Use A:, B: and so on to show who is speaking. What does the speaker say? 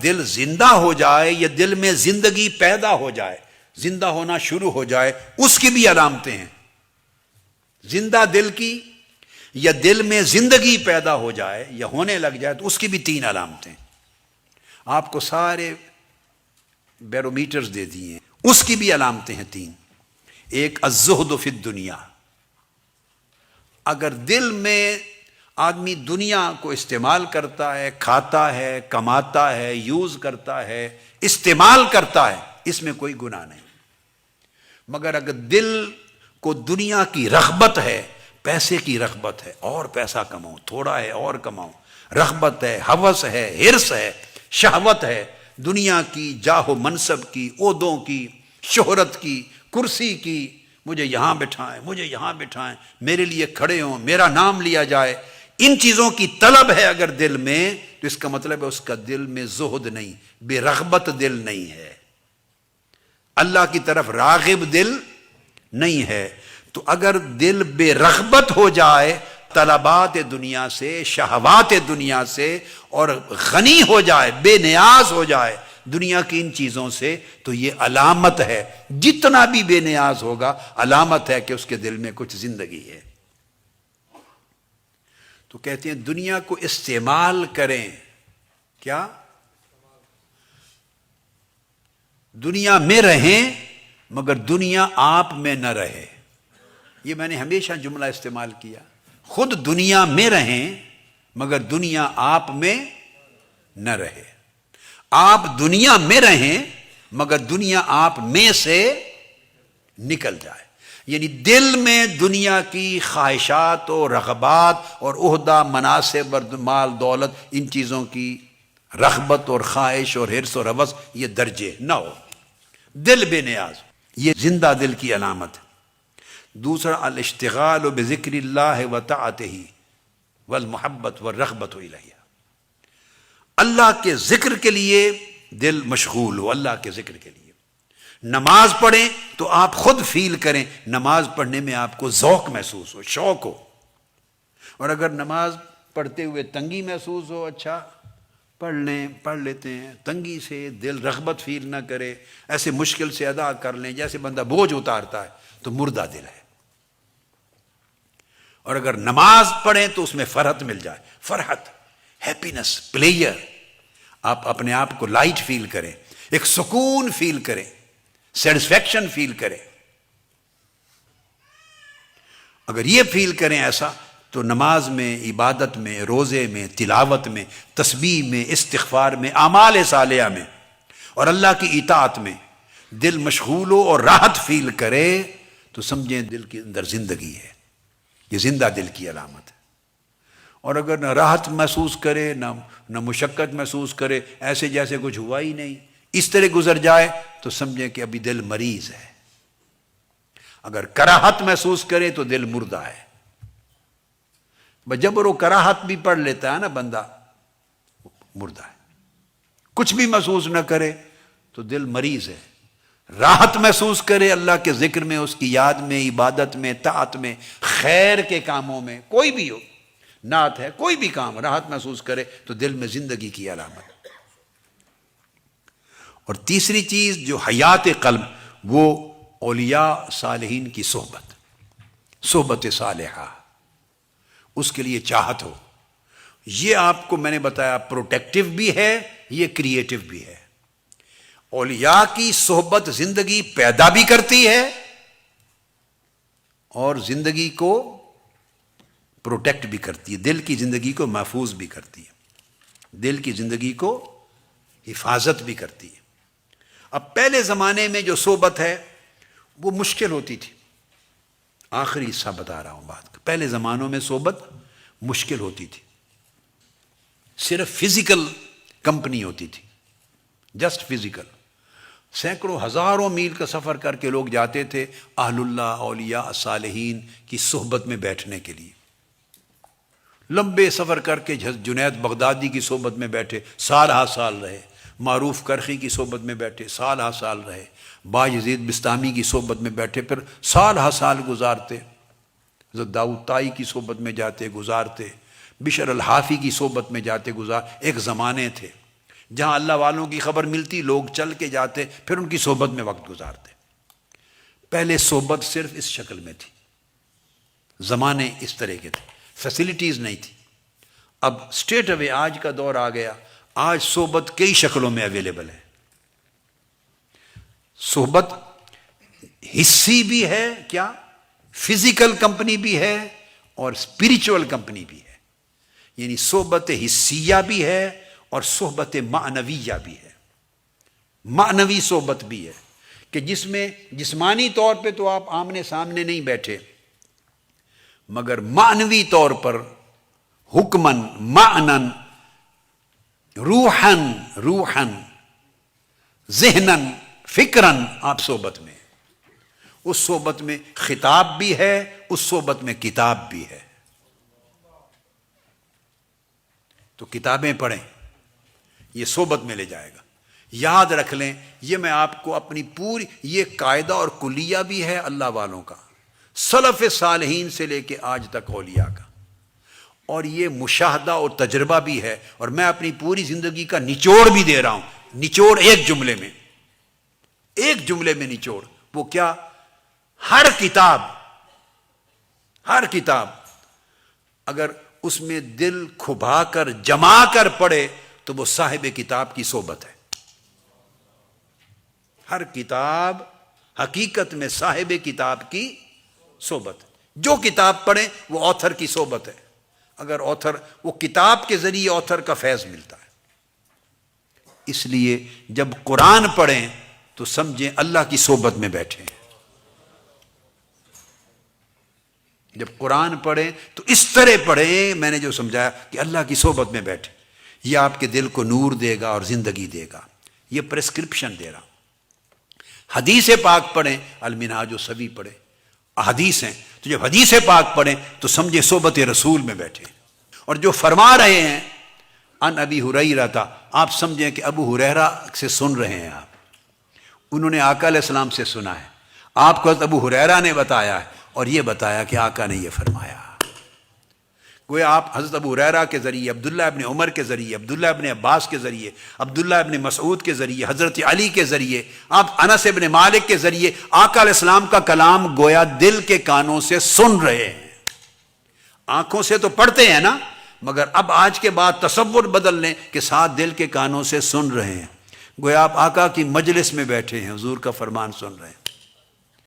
A: دل زندہ ہو جائے یا دل میں زندگی پیدا ہو جائے، زندہ ہونا شروع ہو جائے، اس کی بھی علامتیں ہیں۔ زندہ دل کی یا دل میں زندگی پیدا ہو جائے یا ہونے لگ جائے تو اس کی بھی 3 علامتیں۔ آپ کو سارے بیرومیٹرز دے دیے ہیں، اس کی بھی علامتیں ہیں 3۔ ایک الزہد فی الدنیا، اگر دل میں آدمی دنیا کو استعمال کرتا ہے، کھاتا ہے، کماتا ہے، یوز کرتا ہے، استعمال کرتا ہے، اس میں کوئی گناہ نہیں، مگر اگر دل کو دنیا کی رغبت ہے، پیسے کی رغبت ہے، اور پیسہ کماؤ، تھوڑا ہے اور کماؤ، رغبت ہے، ہوس ہے، حرص ہے، شہوت ہے، دنیا کی، جاہ و منصب کی، عہدوں کی، شہرت کی، کرسی کی، مجھے یہاں بٹھائیں، مجھے یہاں بٹھائیں، میرے لیے کھڑے ہوں، میرا نام لیا جائے، ان چیزوں کی طلب ہے اگر دل میں، تو اس کا مطلب ہے اس کا دل میں زہد نہیں، بے رغبت دل نہیں ہے، اللہ کی طرف راغب دل نہیں ہے۔ تو اگر دل بے رغبت ہو جائے طلبات دنیا سے، شہوات دنیا سے، اور غنی ہو جائے، بے نیاز ہو جائے دنیا کی ان چیزوں سے، تو یہ علامت ہے، جتنا بھی بے نیاز ہوگا علامت ہے کہ اس کے دل میں کچھ زندگی ہے۔ تو کہتے ہیں دنیا کو استعمال کریں، کیا؟ دنیا میں رہیں مگر دنیا آپ میں نہ رہے۔ یہ میں نے ہمیشہ جملہ استعمال کیا، خود دنیا میں رہیں مگر دنیا آپ میں نہ رہے۔ آپ دنیا میں رہیں مگر دنیا آپ میں سے نکل جائے، یعنی دل میں دنیا کی خواہشات اور رغبات اور عہدہ، مناصب اور مال دولت، ان چیزوں کی رغبت اور خواہش اور حرص اور ہوس یہ درجے نہ ہو، دل بے نیاز، یہ زندہ دل کی علامت ہے۔ دوسرا الاشتغال بذکر اللہ وطاعتہ والمحبت والرغبت الیہ، اللہ کے ذکر کے لیے دل مشغول ہو، اللہ کے ذکر کے لیے نماز پڑھیں تو آپ خود فیل کریں، نماز پڑھنے میں آپ کو ذوق محسوس ہو، شوق ہو، اور اگر نماز پڑھتے ہوئے تنگی محسوس ہو، اچھا پڑھ لیتے ہیں، تنگی سے دل رغبت فیل نہ کرے، ایسے مشکل سے ادا کر لیں جیسے بندہ بوجھ اتارتا ہے، تو مردہ دل ہے۔ اور اگر نماز پڑھیں تو اس میں فرحت مل جائے، فرحت، ہیپینس، پلیئر، آپ اپنے آپ کو لائٹ فیل کریں، ایک سکون فیل کریں، سیٹسفیکشن فیل کریں۔ اگر یہ فیل کریں ایسا، تو نماز میں، عبادت میں، روزے میں، تلاوت میں، تسبیح میں، استغفار میں، اعمال صالحہ میں اور اللہ کی اطاعت میں دل مشغول ہو اور راحت فیل کرے، تو سمجھیں دل کے اندر زندگی ہے، یہ زندہ دل کی علامت ہے۔ اور اگر نہ راحت محسوس کرے، نہ مشقت محسوس کرے، ایسے جیسے کچھ ہوا ہی نہیں، اس طرح گزر جائے، تو سمجھیں کہ ابھی دل مریض ہے۔ اگر کراہت محسوس کرے تو دل مردہ ہے۔ جبر و کراہت بھی پڑھ لیتا ہے نا بندہ، مردہ ہے۔ کچھ بھی محسوس نہ کرے تو دل مریض ہے۔ راحت محسوس کرے اللہ کے ذکر میں، اس کی یاد میں، عبادت میں، طاعت میں، خیر کے کاموں میں، کوئی بھی ہو، نعت ہے، کوئی بھی کام، راحت محسوس کرے تو دل میں زندگی کی علامت۔ اور تیسری چیز جو حیات قلب، وہ اولیاء صالحین کی صحبت، صحبت صالحہ، اس کے لیے چاہت ہو۔ یہ آپ کو میں نے بتایا پروٹیکٹیو بھی ہے، یہ کریٹیو بھی ہے۔ اولیاء کی صحبت زندگی پیدا بھی کرتی ہے اور زندگی کو پروٹیکٹ بھی کرتی ہے، دل کی زندگی کو محفوظ بھی کرتی ہے، دل کی زندگی کو حفاظت بھی کرتی ہے۔ اب پہلے زمانے میں جو صحبت ہے وہ مشکل ہوتی تھی، آخری حصہ بتا رہا ہوں بات کا، پہلے زمانوں میں صحبت مشکل ہوتی تھی، صرف فزیکل کمپنی ہوتی تھی، جسٹ فزیکل، سینکڑوں ہزاروں میل کا سفر کر کے لوگ جاتے تھے اہل اللہ، اولیاء، صالحین کی صحبت میں بیٹھنے کے لیے، لمبے سفر کر کے جنید بغدادی کی صحبت میں بیٹھے، سال ہا سال رہے، معروف کرخی کی صحبت میں بیٹھے، سال ہا سال رہے، بایزید بستامی کی صحبت میں بیٹھے، پھر سال ہا سال گزارتے، حضرت داؤد طائی کی صحبت میں جاتے گزارتے، بشر الحافی کی صحبت میں جاتے گزار، ایک زمانے تھے۔ جہاں اللہ والوں کی خبر ملتی لوگ چل کے جاتے، پھر ان کی صحبت میں وقت گزارتے۔ پہلے صحبت صرف اس شکل میں تھی، زمانے اس طرح کے تھے، فیسلٹیز نہیں تھی۔ اب اسٹریٹ اوے آج کا دور آ گیا، آج صحبت کئی شکلوں میں اویلیبل ہے۔ صحبت حصی بھی ہے، کیا فزیکل کمپنی بھی ہے اور اسپریچول کمپنی بھی ہے، یعنی صحبت حصیہ بھی ہے اور صحبت معنویہ بھی ہے۔ معنوی صحبت بھی ہے کہ جس میں جسمانی طور پہ تو آپ آمنے سامنے نہیں بیٹھے، مگر معنوی طور پر حکمن معنن روحن ذہنن فکرن آپ صحبت میں، اس صحبت میں خطاب بھی ہے، اس صحبت میں کتاب بھی ہے۔ تو کتابیں پڑھیں، یہ صحبت میں لے جائے گا۔ یاد رکھ لیں، یہ میں آپ کو اپنی پوری یہ قاعدہ اور کلیہ بھی ہے اللہ والوں کا، سلف صالحین سے لے کے آج تک اولیاء کا، اور یہ مشاہدہ اور تجربہ بھی ہے، اور میں اپنی پوری زندگی کا نچوڑ بھی دے رہا ہوں۔ نچوڑ ایک جملے میں نچوڑ، وہ کیا؟ ہر کتاب اگر اس میں دل کھبا کر جما کر پڑھے تو وہ صاحب کتاب کی صحبت ہے۔ ہر کتاب حقیقت میں صاحب کتاب کی صحبت ہے۔ جو کتاب پڑھیں وہ آتھر کی صحبت ہے، اگر آتھر وہ کتاب کے ذریعے آتھر کا فیض ملتا ہے۔ اس لیے جب قرآن پڑھیں تو سمجھیں اللہ کی صحبت میں بیٹھے ہیں۔ جب قرآن پڑھیں تو اس طرح پڑھیں، میں نے جو سمجھایا کہ اللہ کی صحبت میں بیٹھے، یہ آپ کے دل کو نور دے گا اور زندگی دے گا، یہ پرسکرپشن دے رہا۔ حدیث پاک پڑھیں، المنہاج السوی پڑھیں، احادیث ہیں، تو جب حدیث پاک پڑھیں تو سمجھیں صحبت رسول میں بیٹھے، اور جو فرما رہے ہیں ان ابی ہریرہ تھا، آپ سمجھیں کہ ابو ہریرہ سے سن رہے ہیں آپ، انہوں نے آقا علیہ السلام سے سنا ہے، آپ کو حضرت ابو ہریرہ نے بتایا ہے، اور یہ بتایا کہ آقا نے یہ فرمایا۔ گویا آپ حضرت ابو ہریرہ کے ذریعے، عبداللہ ابن عمر کے ذریعے، عبداللہ ابن عباس کے ذریعے، عبداللہ ابن مسعود کے ذریعے، حضرت علی کے ذریعے، آپ انس ابن مالک کے ذریعے آقا علیہ السلام کا کلام گویا دل کے کانوں سے سن رہے ہیں۔ آنکھوں سے تو پڑھتے ہیں نا، مگر اب آج کے بعد تصور بدل لیں کہ ساتھ دل کے کانوں سے سن رہے ہیں، گویا آپ آقا کی مجلس میں بیٹھے ہیں، حضور کا فرمان سن رہے ہیں۔